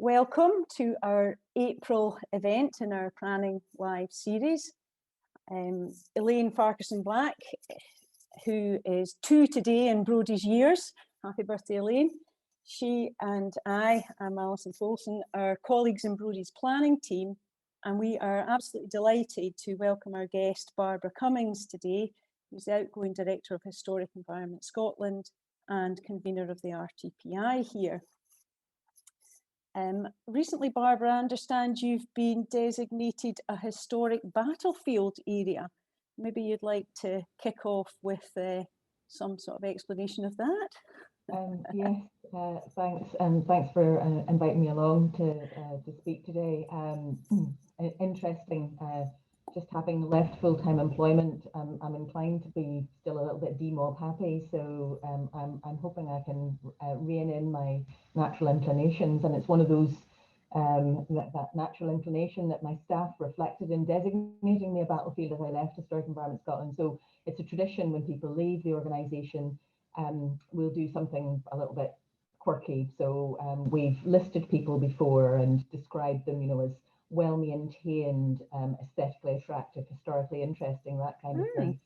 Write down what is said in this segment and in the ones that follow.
Welcome to our April event in our Planning Live series. Elaine Farquharson-Black, who is 2 today in Brodies years. Happy birthday, Elaine. She and I'm Alison, Polson, are colleagues in Brodies planning team, and we are absolutely delighted to welcome our guest, Barbara Cummins, today, who's the outgoing Director of Historic Environment Scotland and convener of the RTPI here. Recently, Barbara, I understand you've been designated a historic battlefield area. Maybe you'd like to kick off with some sort of explanation of that? Yes, thanks, and thanks for inviting me along to speak today. Interesting. Just having left full-time employment, I'm inclined to be still a little bit demob happy. So I'm hoping I can rein in my natural inclinations, and it's one of those that natural inclination that my staff reflected in designating me a battlefield as I left Historic Environment Scotland. So it's a tradition when people leave the organisation. We'll do something a little bit quirky. So we've listed people before and described them, as well-maintained, aesthetically attractive, historically interesting, that kind of thing.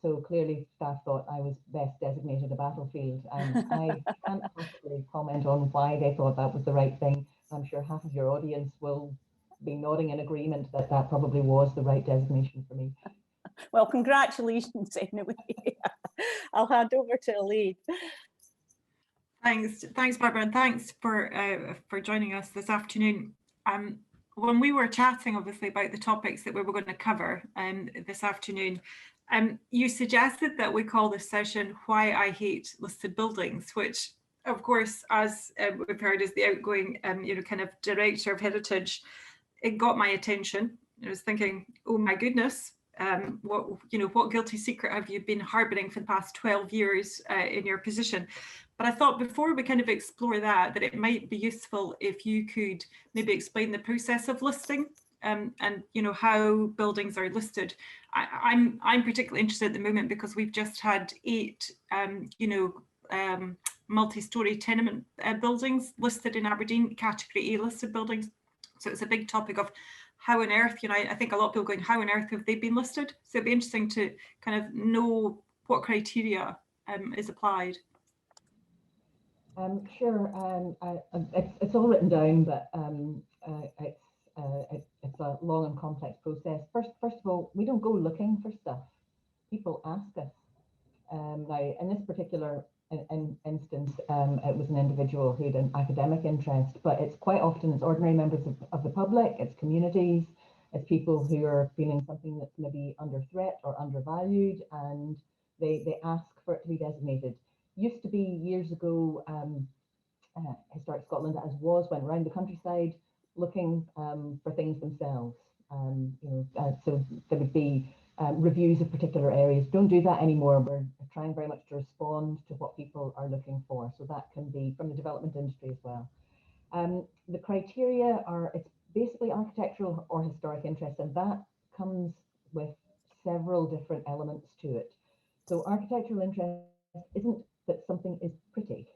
So clearly staff thought I was best designated a battlefield, and I can't possibly comment on why they thought that was the right thing. I'm sure half of your audience will be nodding in agreement that that probably was the right designation for me. Well, congratulations anyway. I'll hand over to Elaine. Thanks, Barbara, and thanks for joining us this afternoon. When we were chatting, obviously, about the topics that we were going to cover this afternoon, you suggested that we call this session "Why I Hate Listed Buildings," which, of course, as we've heard, is the outgoing, kind of director of heritage. It got my attention. I was thinking, oh my goodness. What guilty secret have you been harboring for the past 12 years in your position? But I thought before we kind of explore that it might be useful if you could maybe explain the process of listing and how buildings are listed. I'm particularly interested at the moment because we've just had 8 multi-storey tenement buildings listed in Aberdeen, category A listed buildings. So it's a big topic of how on earth, I think a lot of people going, how on earth have they been listed? So it'd be interesting to kind of know what criteria is applied. Sure. It's all written down, but it's a long and complex process. First of all, we don't go looking for stuff. People ask us. Now, in this particular instance, it was an individual who had an academic interest, but it's quite often it's ordinary members of the public, it's communities, it's people who are feeling something that's maybe under threat or undervalued, and they ask for it to be designated. Used to be years ago, Historic Scotland, as went around the countryside looking for things themselves. So there would be reviews of particular areas. Don't do that anymore. We're trying very much to respond to what people are looking for. So that can be from the development industry as well. The criteria are, it's basically architectural or historic interest, and that comes with several different elements to it. So architectural interest isn't that something is pretty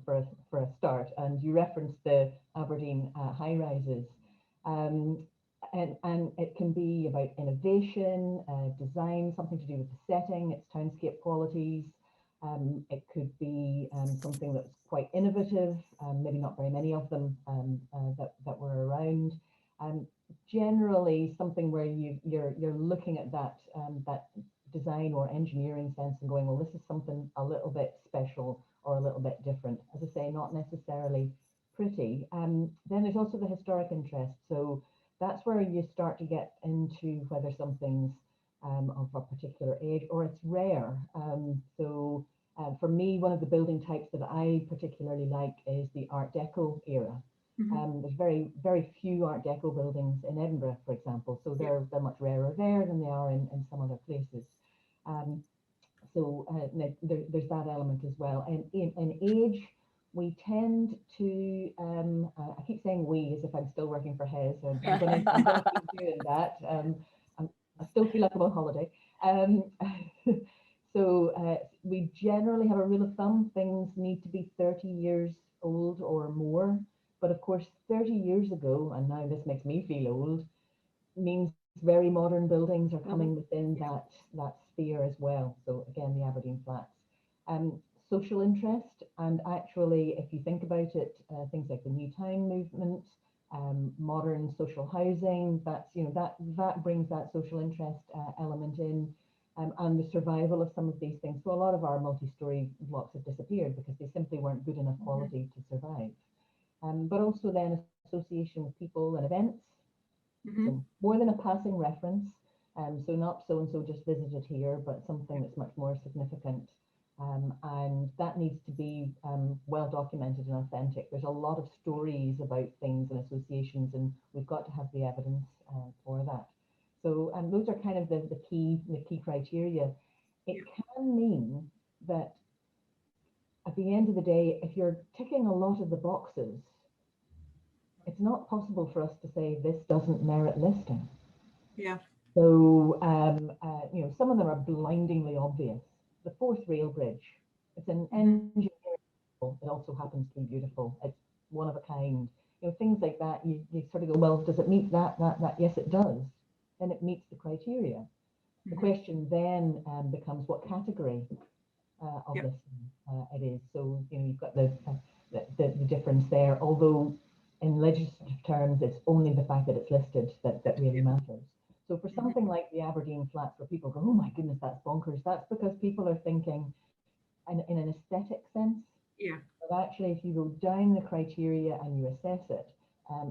for a start, and you referenced the Aberdeen high-rises. And it can be about innovation, design, something to do with the setting, its townscape qualities. It could be something that's quite innovative, maybe not very many of them that were around. Generally, something where you're looking at that design or engineering sense and going, well, this is something a little bit special or a little bit different. As I say, not necessarily pretty. Then there's also the historic interest. So that's where you start to get into whether something's of a particular age or it's rare. For me, one of the building types that I particularly like is the Art Deco era. There's very, very few Art Deco buildings in Edinburgh, for example, so they're much rarer there than they are in some other places. There's that element as well. And in age, we tend to, I keep saying we as if I'm still working for Hez, so I'm going to keep doing that. I still feel like I'm on holiday. We generally have a rule of thumb, things need to be 30 years old or more But of course, 30 years ago, and now this makes me feel old, means very modern buildings are coming within that sphere as well. So again, the Aberdeen flats. Social interest, and actually, if you think about it, things like the New Town movement, modern social housing, that's, you know, that brings that social interest element in, and the survival of some of these things. So a lot of our multi-story blocks have disappeared because they simply weren't good enough quality to survive. But also then association with people and events. So more than a passing reference. So not so-and-so just visited here, but something that's much more significant. And that needs to be well documented and authentic. There's a lot of stories about things and associations, and we've got to have the evidence for that. So those are kind of the key criteria. It can mean that at the end of the day, if you're ticking a lot of the boxes, it's not possible for us to say this doesn't merit listing. Yeah. So, you know, some of them are blindingly obvious. The fourth rail bridge, it's an engineering, it also happens to be beautiful. It's one of a kind. You know, things like that, you sort of go, well, does it meet that? Yes, it does. Then it meets the criteria. The question then becomes what category of listing it is. So, you know, you've got the difference there, although in legislative terms, it's only the fact that it's listed that really matters. So for something like the Aberdeen flats where people go, oh my goodness, that's bonkers, that's because people are thinking in an aesthetic sense. Yeah. But actually, if you go down the criteria and you assess it,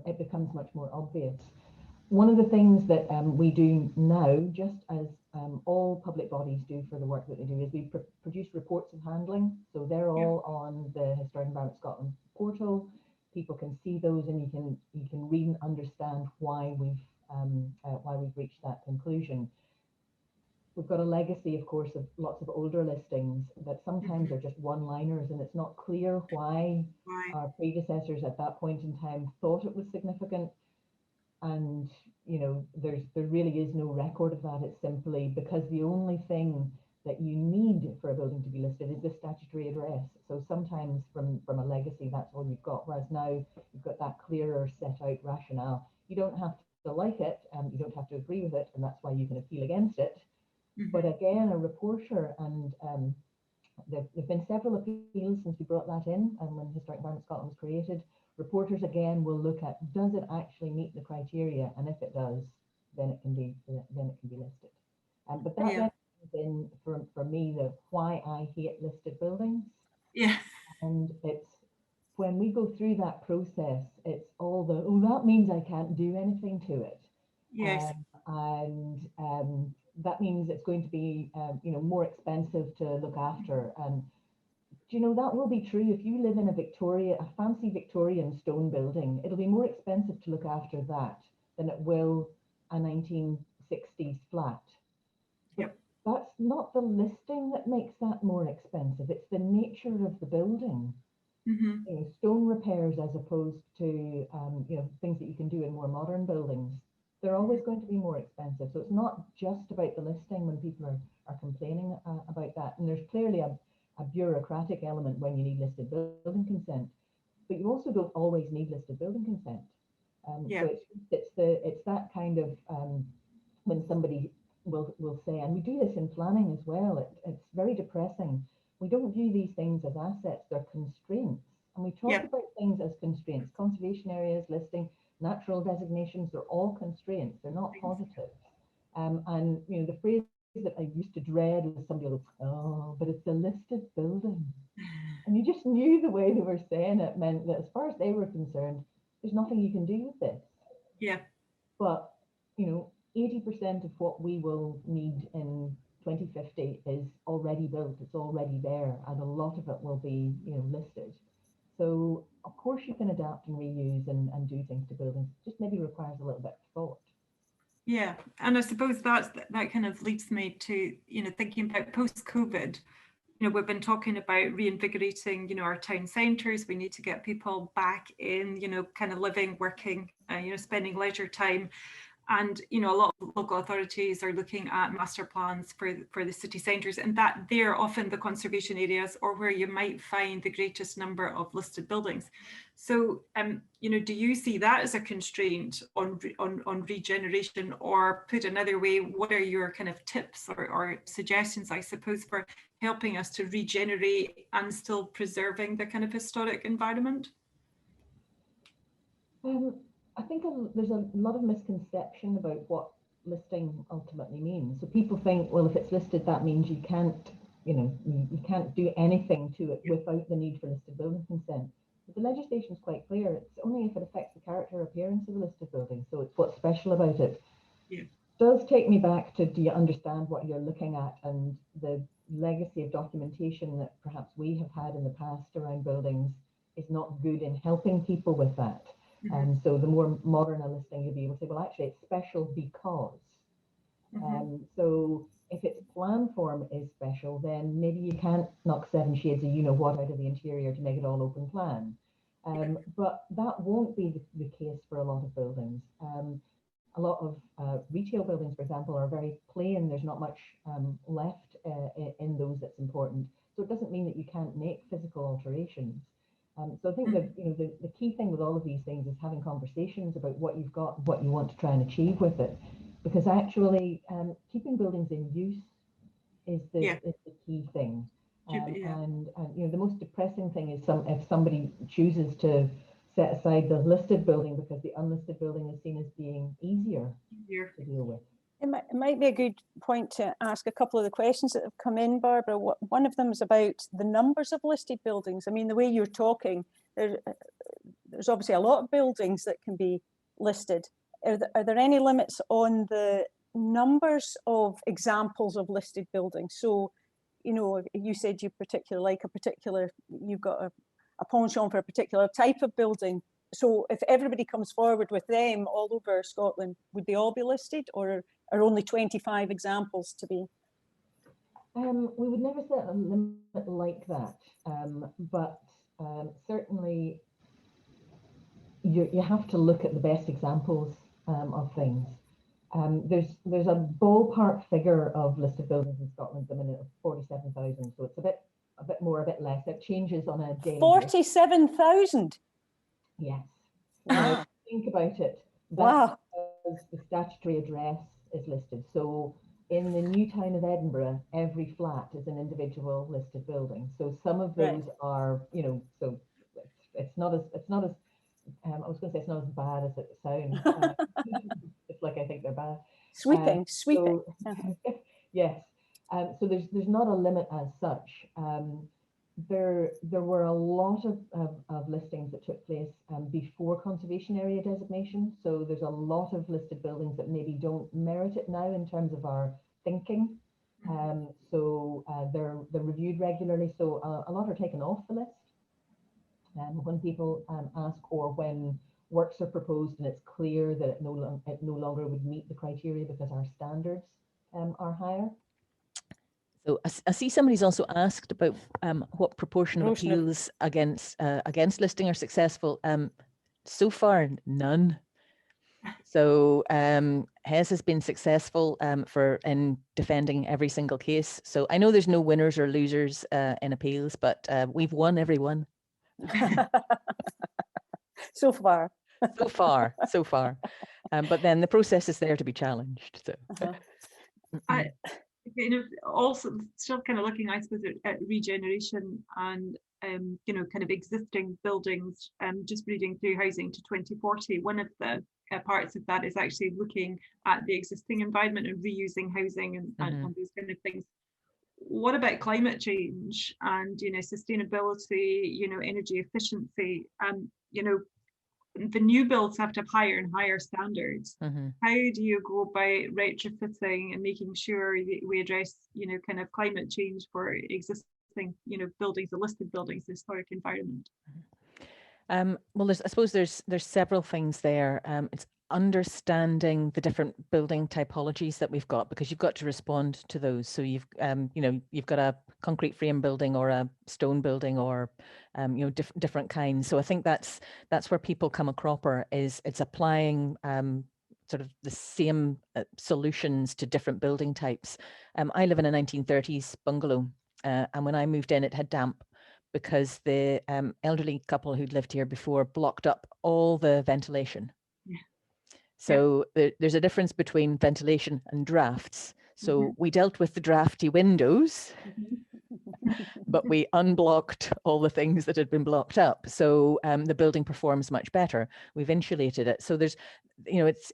it becomes much more obvious. One of the things that we do now, just as all public bodies do for the work that they do, is we produce reports of handling. So they're all on the Historic Environment Scotland portal. People can see those, and you can read and understand why we've reached that conclusion. We've got a legacy, of course, of lots of older listings that sometimes are just one-liners, and it's not clear why our predecessors at that point in time thought it was significant. And you know, there really is no record of that. It's simply because the only thing that you need for a building to be listed is the statutory address. So sometimes from a legacy, that's all you've got. Whereas now you've got that clearer set out rationale. You don't have to like it, you don't have to agree with it, and that's why you can appeal against it. But again, a reporter, and there've been several appeals since we brought that in, and when Historic Environment Scotland was created, reporters again will look at, does it actually meet the criteria, and if it does, then it can be listed. But that then comes in for me the why I hate listed buildings. Yeah. And it's when we go through that process, it's all the, oh, that means I can't do anything to it. Yes. That means it's going to be, you know, more expensive to look after. And do you know, that will be true if you live in a fancy Victorian stone building. It'll be more expensive to look after that than it will a 1960s flat. But that's not the listing that makes that more expensive. It's the nature of the building. You know, stone repairs as opposed to you know, things that you can do in more modern buildings. They're always going to be more expensive. So it's not just about the listing when people are complaining about that. And there's clearly a bureaucratic element when you need listed building consent, but you also don't always need listed building consent. So it's that kind of when somebody will say, and we do this in planning as well, it's very depressing. We don't view these things as assets, they're constraints. And we talk about things as constraints. Conservation areas, listing, natural designations, they're all constraints, they're not positive. And you know, the phrase that I used to dread was somebody will go, oh, but it's a listed building. And you just knew the way they were saying it meant that as far as they were concerned, there's nothing you can do with this. Yeah. But, you know, 80% of what we will need in 2050 is already built, it's already there, and a lot of it will be, you know, listed. So of course you can adapt and reuse and do things to buildings. It just maybe requires a little bit of thought. Yeah, and I suppose that kind of leads me to, you know, thinking about post-COVID. You know, we've been talking about reinvigorating, you know, our town centres. We need to get people back in, you know, kind of living, working, you know, spending leisure time. And, you know, a lot of local authorities are looking at master plans for the city centres, and that they're often the conservation areas or where you might find the greatest number of listed buildings. So, you know, do you see that as a constraint on regeneration, or put another way, what are your kind of tips or suggestions, I suppose, for helping us to regenerate and still preserving the kind of historic environment? I think there's a lot of misconception about what listing ultimately means. So people think, well, if it's listed, that means you can't, you know, you can't do anything to it without the need for listed building consent. But the legislation is quite clear. It's only if it affects the character or appearance of the listed building. So it's what's special about it. Yeah. Does take me back to, do you understand what you're looking at, and the legacy of documentation that perhaps we have had in the past around buildings is not good in helping people with that. And so the more modern a listing, you'll be able to say, well, actually it's special because. So if its plan form is special, then maybe you can't knock 7 shades of you know what out of the interior to make it all open plan. But that won't be the case for a lot of buildings. A lot of retail buildings, for example, are very plain. There's not much left in those that's important. So it doesn't mean that you can't make physical alterations. So I think that, you know, the key thing with all of these things is having conversations about what you've got, what you want to try and achieve with it, because actually keeping buildings in use is the key thing. And you know, the most depressing thing is if somebody chooses to set aside the listed building because the unlisted building is seen as being easier to deal with. It might be a good point to ask a couple of the questions that have come in, Barbara. One of them is about the numbers of listed buildings. I mean, the way you're talking, there's obviously a lot of buildings that can be listed. Are there any limits on the numbers of examples of listed buildings? So, you know, you said you particularly like you've got a penchant for a particular type of building. So if everybody comes forward with them all over Scotland, would they all be listed, or are only 25 examples to be? We would never set a limit like that, but certainly you have to look at the best examples of things. There's a ballpark figure of listed buildings in Scotland at the minute of 47,000, so it's a bit more, a bit less. It changes on a daily 47,000. Yes. Wow. Now, think about it. That's because the statutory address is listed. So in the new town of Edinburgh, every flat is an individual listed building. So some of those are, you know, so it's not as I was going to say it's not as bad as it sounds. It's like I think they're bad. Sweeping. So, yes. So there's not a limit as such. There were a lot of listings that took place before conservation area designation. So there's a lot of listed buildings that maybe don't merit it now in terms of our thinking. So they're reviewed regularly. So a lot are taken off the list. When people ask, or when works are proposed and it's clear that it no longer would meet the criteria because our standards are higher. So I see somebody's also asked about what proportion of appeals against listing are successful. So far, none. So Hez has been successful in defending every single case. So I know there's no winners or losers in appeals, but we've won every one. So far. So far. But then the process is there to be challenged. So. You know, also still kind of looking, I suppose, at regeneration and you know, kind of existing buildings. Just reading through Housing to 2040, one of the parts of that is actually looking at the existing environment and reusing housing and those kind of things. What about climate change and, you know, sustainability, you know, energy efficiency? You know, the new builds have to have higher and higher standards. How do you go about retrofitting and making sure that we address, you know, kind of climate change for existing, you know, buildings, the listed buildings, the historic environment? Well, I suppose there's several things there. It's understanding the different building typologies that we've got, because you've got to respond to those. So you've you know, you've got a concrete frame building or a stone building, or you know, different kinds. So I think that's where people come a cropper, is it's applying sort of the same solutions to different building types. I live in a 1930s bungalow, and when I moved in, it had damp because the elderly couple who'd lived here before blocked up all the ventilation. Yeah. So there's a difference between ventilation and drafts. So we dealt with the drafty windows, but we unblocked all the things that had been blocked up. So the building performs much better. We've insulated it. So there's, it's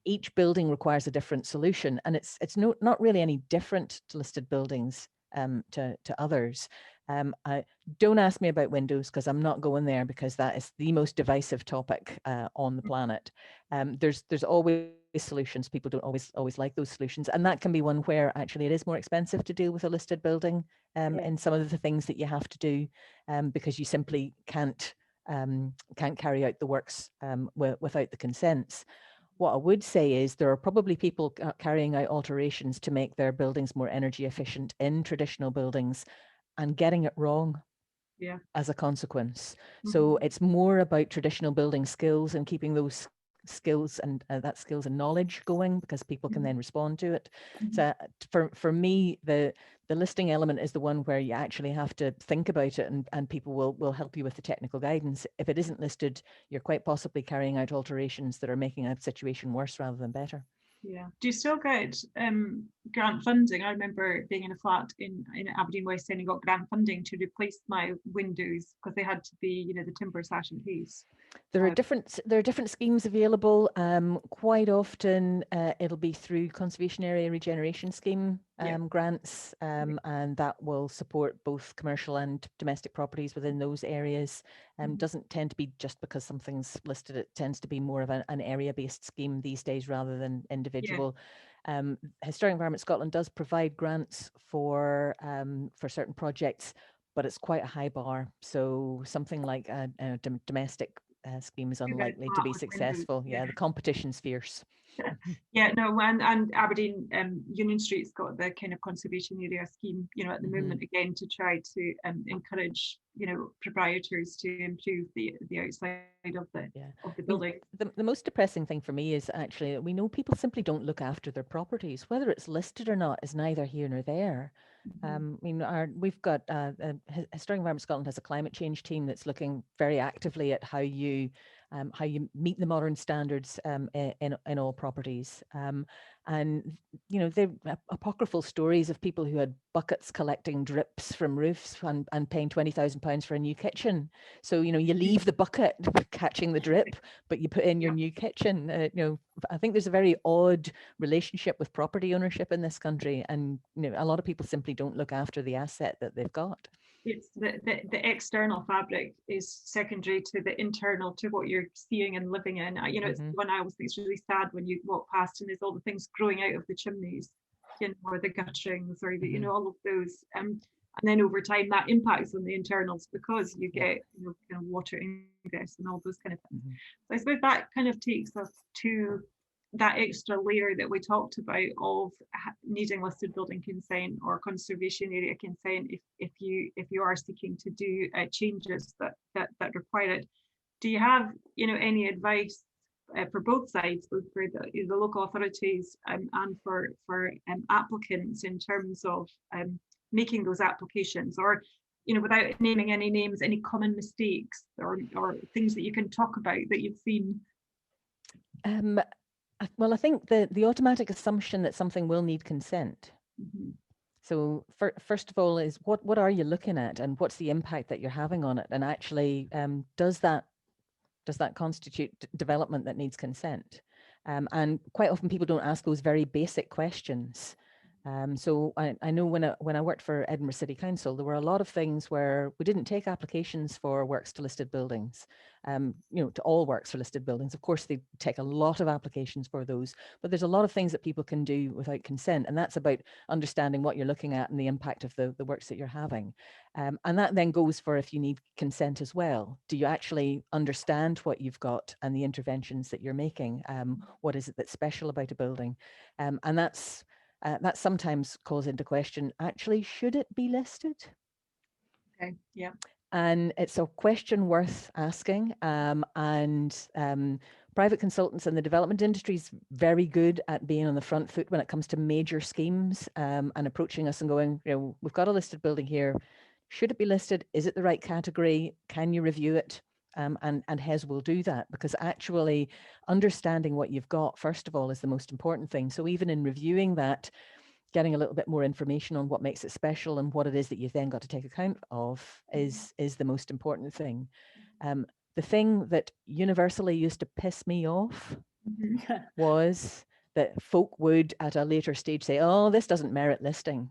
each building requires a different solution, and it's not really any different to listed buildings to others. Don't ask me about windows, because I'm not going there, because that is the most divisive topic on the planet. There's always solutions. People don't always like those solutions, and that can be one where actually it is more expensive to deal with a listed building in some of the things that you have to do, because you simply can't carry out the works without the consents. What I would say is there are probably people carrying out alterations to make their buildings more energy efficient in traditional buildings and getting it wrong as a consequence. So it's more about traditional building skills and keeping those skills and that skills and knowledge going, because people can then respond to it. So for me, the listing element is the one where you actually have to think about it, and people will help you with the technical guidance. If it isn't listed, you're quite possibly carrying out alterations that are making a situation worse rather than better. Yeah. Do you still get grant funding? I remember being in a flat in Aberdeen West End and got grant funding to replace my windows because they had to be, the timber sash and case. There are different schemes available. Quite often it'll be through Conservation Area Regeneration Scheme grants, and that will support both commercial and domestic properties within those areas. Doesn't tend to be just because something's listed, it tends to be more of an area-based scheme these days rather than individual. Historic Environment Scotland does provide grants for certain projects, but it's quite a high bar. So something like a domestic scheme is unlikely to be successful. The competition's fierce. And Aberdeen Union Street's got the kind of conservation area scheme, at the moment, again, to try to encourage, proprietors to improve the outside of the building. The most depressing thing for me is actually that we know people simply don't look after their properties. Whether it's listed or not is neither here nor there. We've got Historic Environment Scotland has a climate change team that's looking very actively at how you meet the modern standards in all properties. And they're apocryphal stories of people who had buckets collecting drips from roofs and paying £20,000 for a new kitchen. So you leave the bucket catching the drip, but you put in your new kitchen. I think there's a very odd relationship with property ownership in this country, and a lot of people simply don't look after the asset that they've got. It's the external fabric is secondary to the internal, to what you're seeing and living in. It's one I always think it's really sad when you walk past and there's all the things growing out of the chimneys, or the gutterings, or all of those. And then over time that impacts on the internals, because you get kind of water ingress and all those kind of things. So I suppose that kind of takes us to that extra layer that we talked about of needing listed building consent or conservation area consent if you are seeking to do changes that require it. Do you have any advice for both sides, both for the local authorities and for applicants, in terms of making those applications, or without naming any names, any common mistakes or things that you can talk about that you've seen? Well, I think the automatic assumption that something will need consent. So first of all is what are you looking at, and what's the impact that you're having on it, and actually does that constitute development that needs consent? And quite often people don't ask those very basic questions. So I know when I worked for Edinburgh City Council, there were a lot of things where we didn't take applications for works to listed buildings, to all works for listed buildings. Of course, they take a lot of applications for those, but there's a lot of things that people can do without consent. And that's about understanding what you're looking at and the impact of the works that you're having. And that then goes for if you need consent as well. Do you actually understand what you've got and the interventions that you're making? What is it that's special about a building? And that sometimes calls into question, actually, should it be listed? Okay, yeah. And it's a question worth asking, and private consultants and the development industry is very good at being on the front foot when it comes to major schemes, and approaching us and going, we've got a listed building here. Should it be listed? Is it the right category? Can you review it? And HES will do that, because actually understanding what you've got, first of all, is the most important thing. So even in reviewing that, getting a little bit more information on what makes it special and what it is that you've then got to take account of is the most important thing. The thing that universally used to piss me off was that folk would at a later stage say, oh, this doesn't merit listing.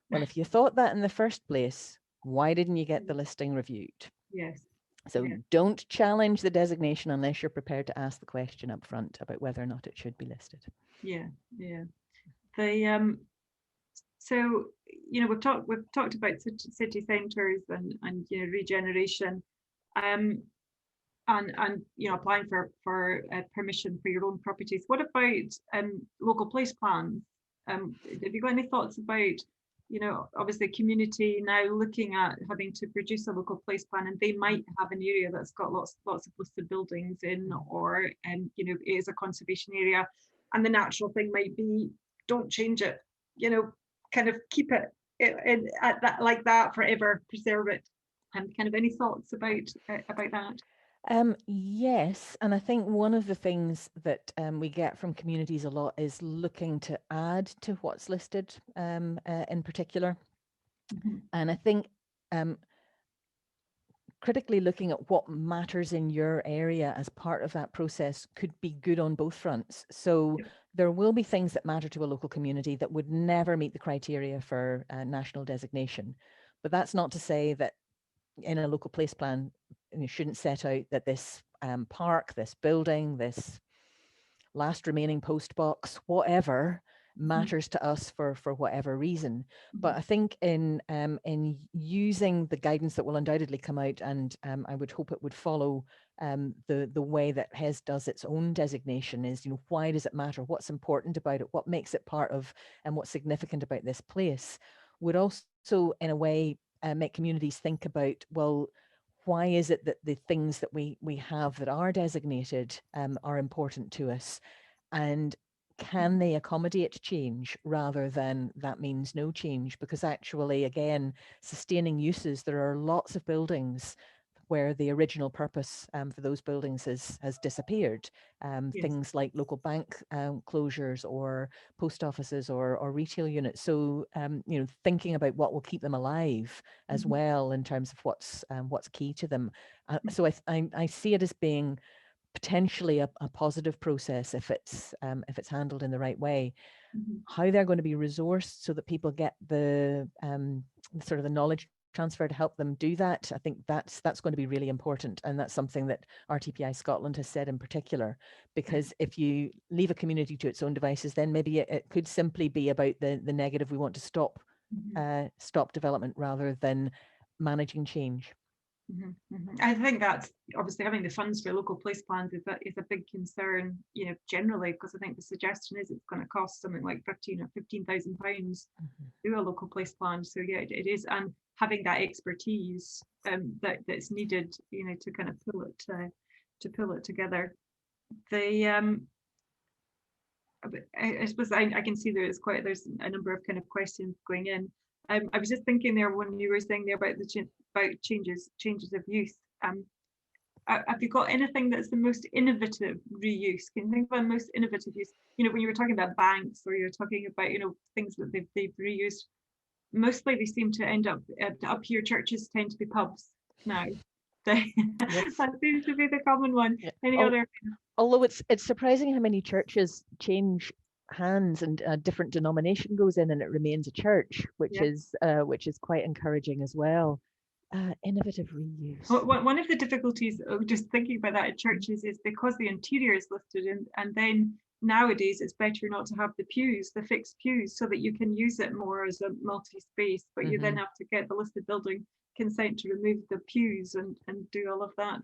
Well, if you thought that in the first place, why didn't you get the listing reviewed? Yes. So don't challenge the designation unless you're prepared to ask the question up front about whether or not it should be listed. Yeah, yeah. So we've talked about city centres and regeneration, and applying for permission for your own properties. What about local place plans? Have you got any thoughts about, obviously community now looking at having to produce a local place plan, and they might have an area that's got lots of listed buildings in, or it is a conservation area, and the natural thing might be, don't change it, kind of keep it at that, like that forever, preserve it. And kind of any thoughts about that? Yes, and I think one of the things that we get from communities a lot is looking to add to what's listed in particular. And I think critically looking at what matters in your area as part of that process could be good on both fronts. So there will be things that matter to a local community that would never meet the criteria for national designation. But that's not to say that in a local place plan, you shouldn't set out that this park, this building, this last remaining post box, whatever, matters to us for whatever reason. But I think in using the guidance that will undoubtedly come out, and I would hope it would follow the way that HES does its own designation, is, why does it matter? What's important about it? What makes it part of, and what's significant about this place? Would also, in a way, make communities think about, well, why is it that the things that we have that are designated are important to us? And can they accommodate change rather than that means no change? Because actually, again, sustaining uses, there are lots of buildings where the original purpose for those buildings has disappeared. Things like local bank closures, or post offices, or retail units. So, thinking about what will keep them alive as well in terms of what's key to them. So I see it as being potentially a positive process if it's handled in the right way. How they're going to be resourced so that people get the sort of the knowledge transfer to help them do that, I think that's going to be really important, and that's something that RTPI Scotland has said in particular, because if you leave a community to its own devices, then maybe it could simply be about the negative. We want to stop development rather than managing change. I think that's obviously having the funds for local place plans is a big concern, generally, because I think the suggestion is it's going to cost something like £15,000 or £15,000 to do a local place plan. So yeah, it is, and having that expertise that's needed, to kind of pull it together. I suppose I can see there's a number of kind of questions going in. I was just thinking there when you were saying there about about changes of use. Have you got anything that's the most innovative reuse? Can you think of a most innovative use? When you were talking about banks, or you're talking about things that they've reused, mostly they seem to end up here. Churches tend to be pubs now. That seems to be the common one. Any other? Although it's surprising how many churches change hands and a different denomination goes in and it remains a church, which is quite encouraging as well. Innovative reuse. One of the difficulties of just thinking about that at churches is because the interior is listed, and then nowadays it's better not to have the fixed pews, so that you can use it more as a multi-space, but you then have to get the listed building consent to remove the pews and do all of that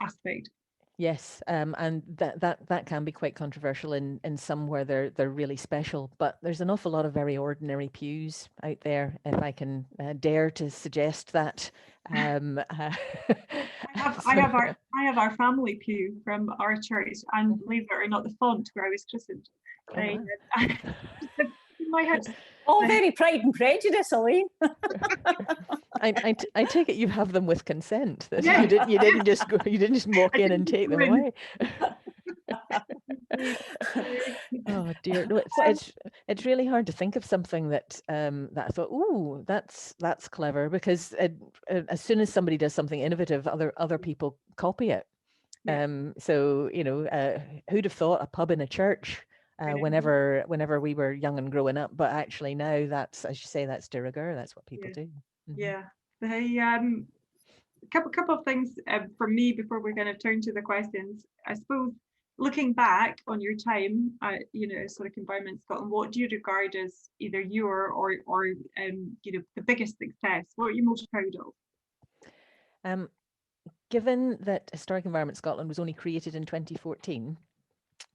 aspect. Yes, and that can be quite controversial in some where they're really special, but there's an awful lot of very ordinary pews out there, if I can dare to suggest that, I have our family pew from our church, and believe it or not, the font where I was christened. Oh, wow. In my house. All very Pride and Prejudice, Elaine. I take it you have them with consent. That Yeah. you didn't just walk I in and didn't take them go in. away. Oh dear, no, it's really hard to think of something that that I thought, ooh, that's clever, because as soon as somebody does something innovative, other people copy it. Yeah. So who'd have thought a pub in a church whenever we were young and growing up, but actually now that's, as you say, that's de rigueur. That's what people do. Mm-hmm. Yeah. The couple of things from me before we're going to turn to the questions. I suppose, looking back on your time, sort of Environment Scotland, what do you regard as either your or the biggest success? What are you most proud of? Given that Historic Environment Scotland was only created in 2014,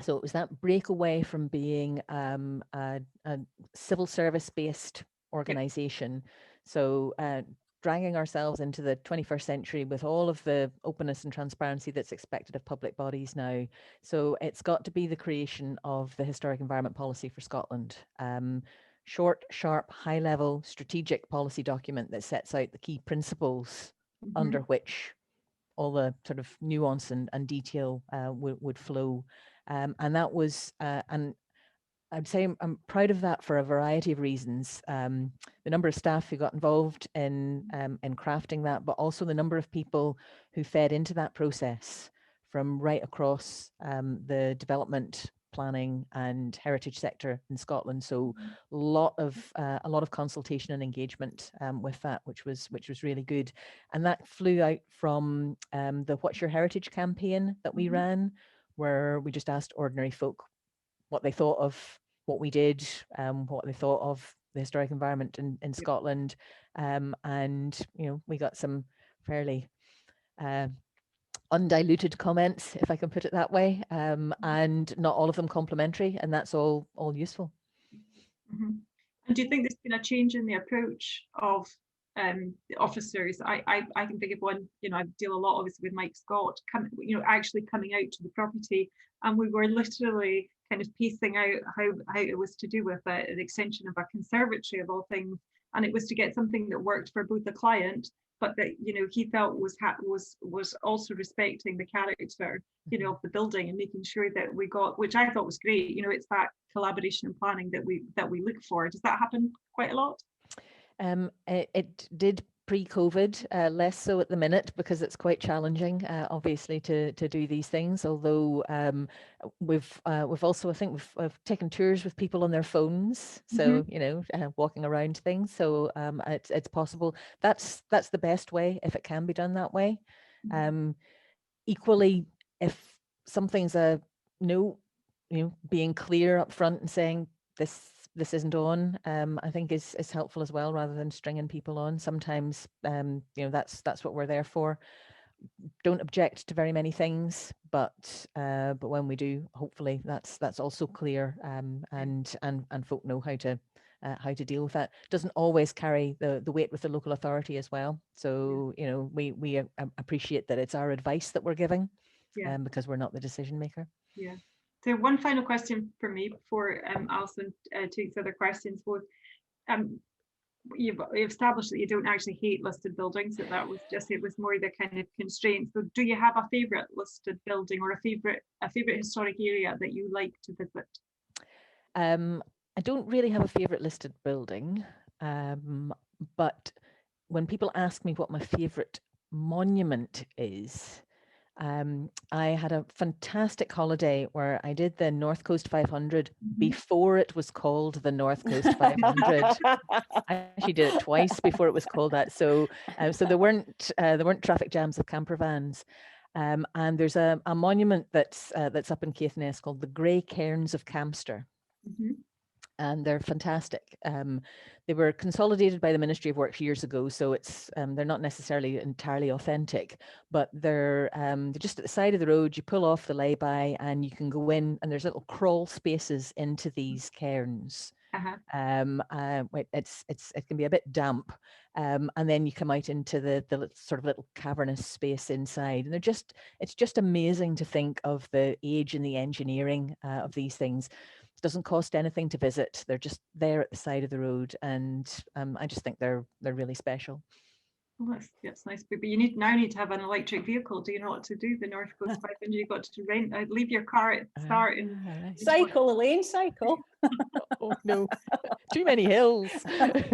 so it was that breakaway from being a civil service-based organisation. So dragging ourselves into the 21st century with all of the openness and transparency that's expected of public bodies now. So it's got to be the creation of the Historic Environment Policy for Scotland. Short, sharp, high-level strategic policy document that sets out the key principles under which all the sort of nuance and detail would flow. And that was, and I'd say I'm proud of that for a variety of reasons. The number of staff who got involved in crafting that, but also the number of people who fed into that process from right across the development, planning and heritage sector in Scotland. So a lot of consultation and engagement with that, which was really good. And that flew out from the What's Your Heritage campaign that we ran, where we just asked ordinary folk what they thought of what we did, what they thought of the historic environment in Scotland. And, we got some fairly undiluted comments, if I can put it that way, and not all of them complimentary, and that's all useful. And do you think there's been a change in the approach of the officers? I can think of one, I deal a lot obviously with Mike Scott, actually coming out to the property, and we were literally kind of piecing out how it was to do with an extension of a conservatory of all things, and it was to get something that worked for both the client, but that he felt was also respecting the character of the building, and making sure that we got, which I thought was great. It's that collaboration and planning that we look for. Does that happen quite a lot? It did pre-COVID, less so at the minute, because it's quite challenging, obviously, to do these things. Although we've also, I think we've taken tours with people on their phones, so walking around things. So it's possible. That's the best way if it can be done that way. Equally, if something's a no, being clear up front and saying this isn't on, I think is helpful as well, rather than stringing people on. Sometimes that's what we're there for. Don't object to very many things, but when we do, hopefully that's also clear, and folk know how to deal with that. Doesn't always carry the weight with the local authority as well. So we appreciate that it's our advice that we're giving, because we're not the decision maker. Yeah. So one final question for me before Alison takes other questions. Both you've established that you don't actually hate listed buildings, that was just, it was more the kind of constraint. So do you have a favourite listed building or a favourite historic area that you like to visit? I don't really have a favourite listed building, but when people ask me what my favourite monument is, I had a fantastic holiday where I did the North Coast 500 before it was called the North Coast 500. I actually did it twice before it was called that. So there weren't traffic jams of camper vans. And there's a monument that's up in Caithness called the Grey Cairns of Campster. And they're fantastic. They were consolidated by the Ministry of Works years ago, so it's they're not necessarily entirely authentic, but they're just at the side of the road. You pull off the lay-by and you can go in, and there's little crawl spaces into these cairns. It can be a bit damp, and then you come out into the sort of little cavernous space inside, and it's just amazing to think of the age and the engineering of these things. It doesn't cost anything to visit. They're just there at the side of the road, and I just think they're really special. Well, that's nice, but you now need to have an electric vehicle. Do you know what to do? The North Coast 500, you've got to rent. Leave your car at the start and Right. Cycle, Elaine, cycle. Oh no, too many hills. Alison,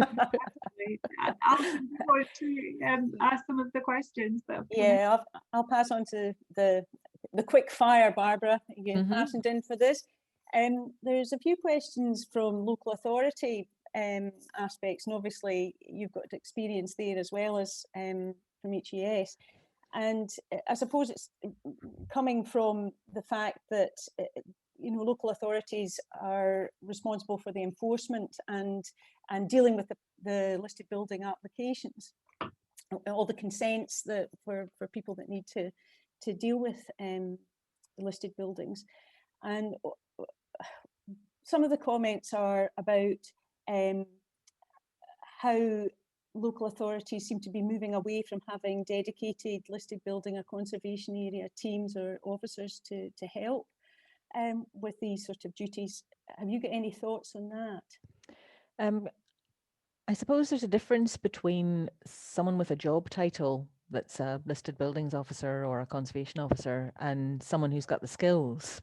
you want to ask some of the questions? Yeah, I'll pass on to the quick fire, Barbara. You fastened in for this. There's a few questions from local authority aspects, and obviously you've got experience there as well as from HES. And I suppose it's coming from the fact that local authorities are responsible for the enforcement and dealing with the listed building applications, all the consents that for people that need to deal with listed buildings. And some of the comments are about how local authorities seem to be moving away from having dedicated listed building or conservation area teams or officers to help with these sort of duties. Have you got any thoughts on that? I suppose there's a difference between someone with a job title that's a listed buildings officer or a conservation officer and someone who's got the skills.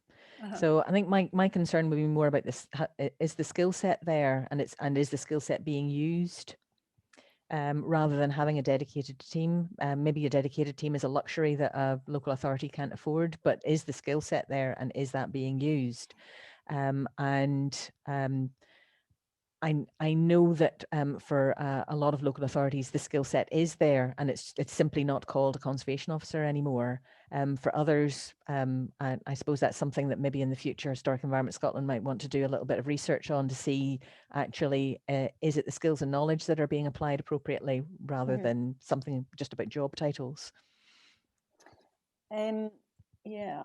So I think my concern would be more about this: is the skill set there, and is the skill set being used, rather than having a dedicated team. Maybe a dedicated team is a luxury that a local authority can't afford, but is the skill set there, and is that being used? I know that for a lot of local authorities, the skill set is there, and it's simply not called a conservation officer anymore. For others, I suppose that's something that maybe in the future Historic Environment Scotland might want to do a little bit of research on to see actually, is it the skills and knowledge that are being applied appropriately rather than something just about job titles? Yeah.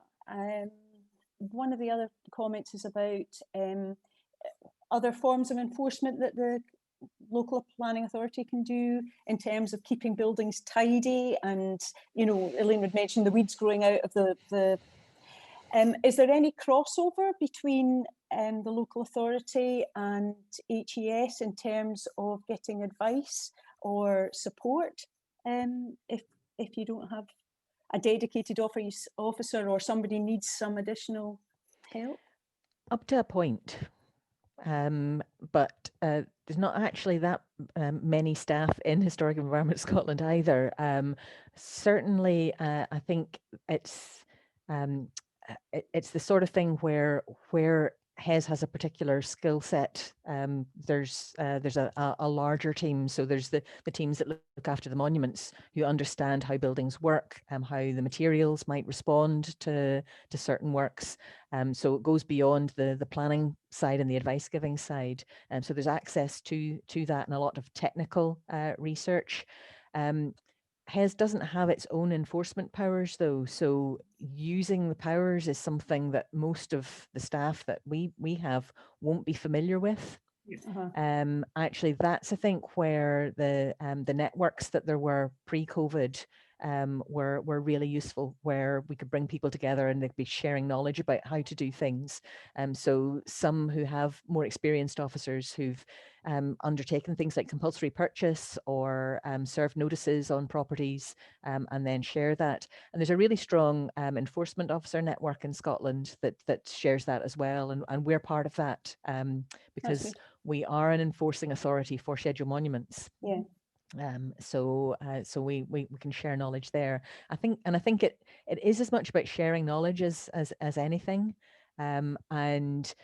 One of the other comments is about other forms of enforcement that the local planning authority can do in terms of keeping buildings tidy, and Elaine would mention the weeds growing out of the is there any crossover between the local authority and HES in terms of getting advice or support if you don't have a dedicated officer or somebody needs some additional help? Up to a point. But there's not actually that many staff in Historic Environment Scotland either. Certainly, I think it's the sort of thing where HES has a particular skill set. There's a larger team, so there's the teams that look after the monuments, who understand how buildings work, how the materials might respond to certain works. So it goes beyond the planning side and the advice giving side. So there's access to that and a lot of technical research. HES doesn't have its own enforcement powers though, so using the powers is something that most of the staff that we have won't be familiar with. Actually, that's I think where the networks that there were pre-COVID were really useful, where we could bring people together and they'd be sharing knowledge about how to do things. So some who have more experienced officers who've undertaken things like compulsory purchase or served notices on properties and then share that. And there's a really strong enforcement officer network in Scotland that shares that as well. And we're part of that because we are an enforcing authority for scheduled monuments. Yeah. So we can share knowledge there. I think it is as much about sharing knowledge as anything. And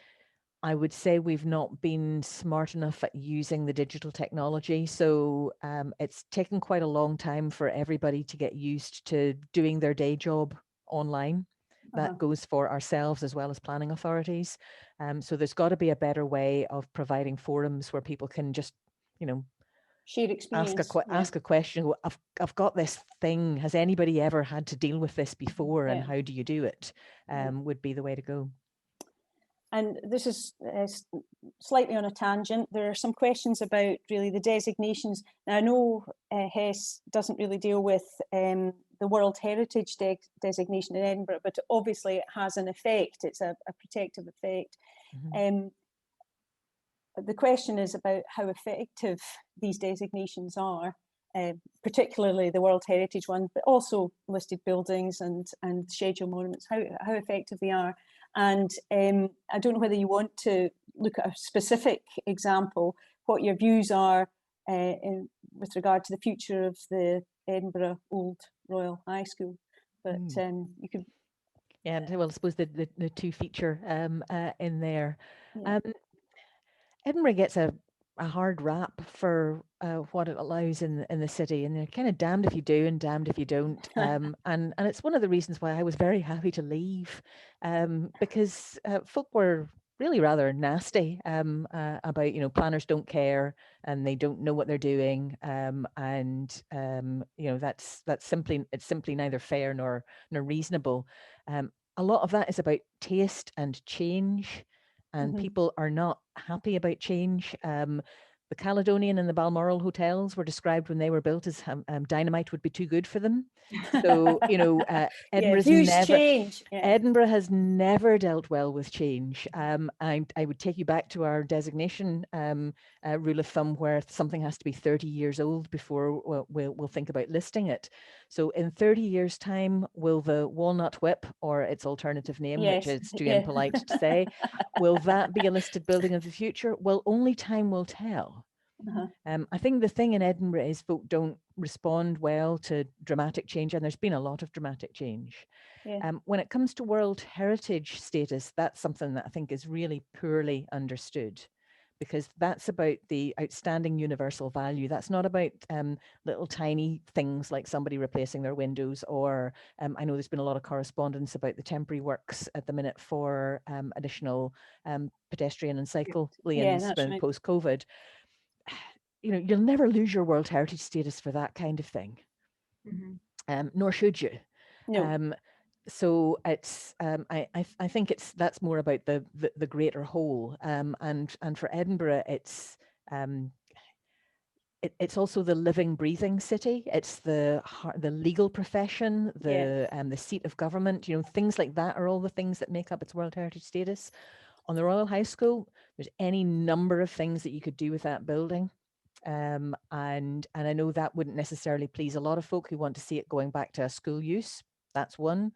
I would say we've not been smart enough at using the digital technology. So it's taken quite a long time for everybody to get used to doing their day job online. That goes for ourselves as well as planning authorities. So there's got to be a better way of providing forums where people can just, share experience. Ask a question. I've got this thing. Has anybody ever had to deal with this before? And how do you do it? Would be the way to go. and this is slightly on a tangent. There are some questions about really the designations. Now, I know HES doesn't really deal with the World Heritage designation in Edinburgh, but obviously it has an effect. It's a protective effect. Mhm. The question is about how effective these designations are, particularly the World Heritage one, but also listed buildings and scheduled monuments, how effective they are. And I don't know whether you want to look at a specific example, what your views are with regard to the future of the Edinburgh Old Royal High School. But you could. Yeah, and well, I suppose the two feature in there. Yeah. Edinburgh gets a hard rap for what it allows in the city, and they're kind of damned if you do and damned if you don't. And it's one of the reasons why I was very happy to leave, because folk were really rather nasty about, you know, planners don't care and they don't know what they're doing, and you know, it's simply neither fair nor reasonable. A lot of that is about taste and change. And people are not happy about change. The Caledonian and the Balmoral hotels were described when they were built as dynamite would be too good for them. So, you know, Edinburgh has never dealt well with change. I would take you back to our designation rule of thumb, where something has to be 30 years old before we'll think about listing it. So in 30 years' time, will the Walnut Whip, or its alternative name, which is too impolite to say, will that be a listed building of the future? Well, only time will tell. I think the thing in Edinburgh is folk don't respond well to dramatic change, and there's been a lot of dramatic change. When it comes to World Heritage status, that's something that I think is really poorly understood, because that's about the outstanding universal value. That's not about little tiny things like somebody replacing their windows, or I know there's been a lot of correspondence about the temporary works at the minute for additional pedestrian and cycle lanes post-COVID. You know, you'll never lose your World Heritage status for that kind of thing, nor should you. No. So it's I think that's more about the greater whole, and for Edinburgh it's also the living, breathing city. It's the legal profession, the seat of government. You know, things like that are all the things that make up its World Heritage status. On the Royal High School, there's any number of things that you could do with that building. And I know that wouldn't necessarily please a lot of folk who want to see it going back to a school use. That's one.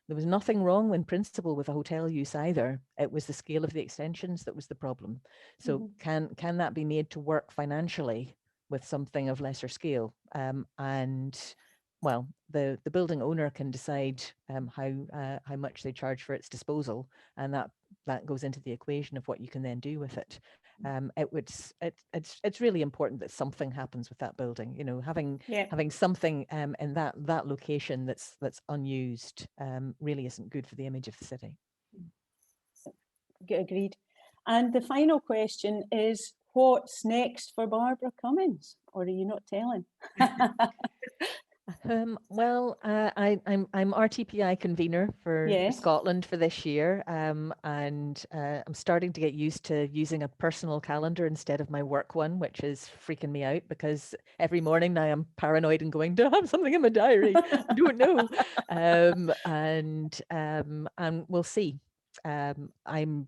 There was nothing wrong in principle with a hotel use either. It was the scale of the extensions that was the problem. So can that be made to work financially with something of lesser scale? And well, the building owner can decide how much they charge for its disposal, and that goes into the equation of what you can then do with it. It's really important that something happens with that building. You know, having something in that location that's unused really isn't good for the image of the city. Agreed. And the final question is, what's next for Barbara Cummins, or are you not telling? Well, I'm RTPI convener for Scotland for this year, and I'm starting to get used to using a personal calendar instead of my work one, which is freaking me out, because every morning now I'm paranoid and going, do I have something in my diary? I don't know. And we'll see. I'm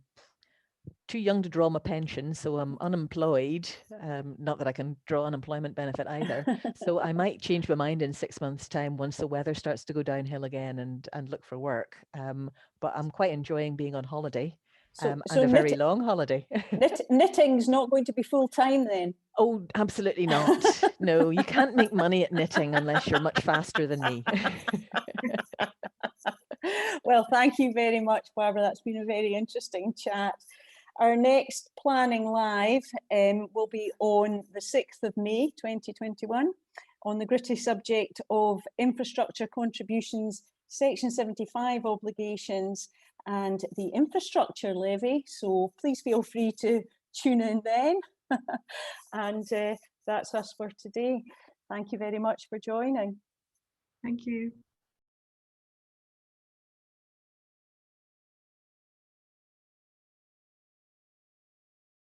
too young to draw my pension, so I'm unemployed. Not that I can draw unemployment benefit either. So I might change my mind in 6 months' time once the weather starts to go downhill again and look for work. But I'm quite enjoying being on holiday, and a very long holiday. Knitting's not going to be full time then? Oh, absolutely not. No, you can't make money at knitting unless you're much faster than me. Well, thank you very much, Barbara. That's been a very interesting chat. Our next Planning Live will be on the 6th of May 2021 on the gritty subject of infrastructure contributions, Section 75 obligations and the infrastructure levy. So please feel free to tune in then. And that's us for today. Thank you very much for joining. Thank you.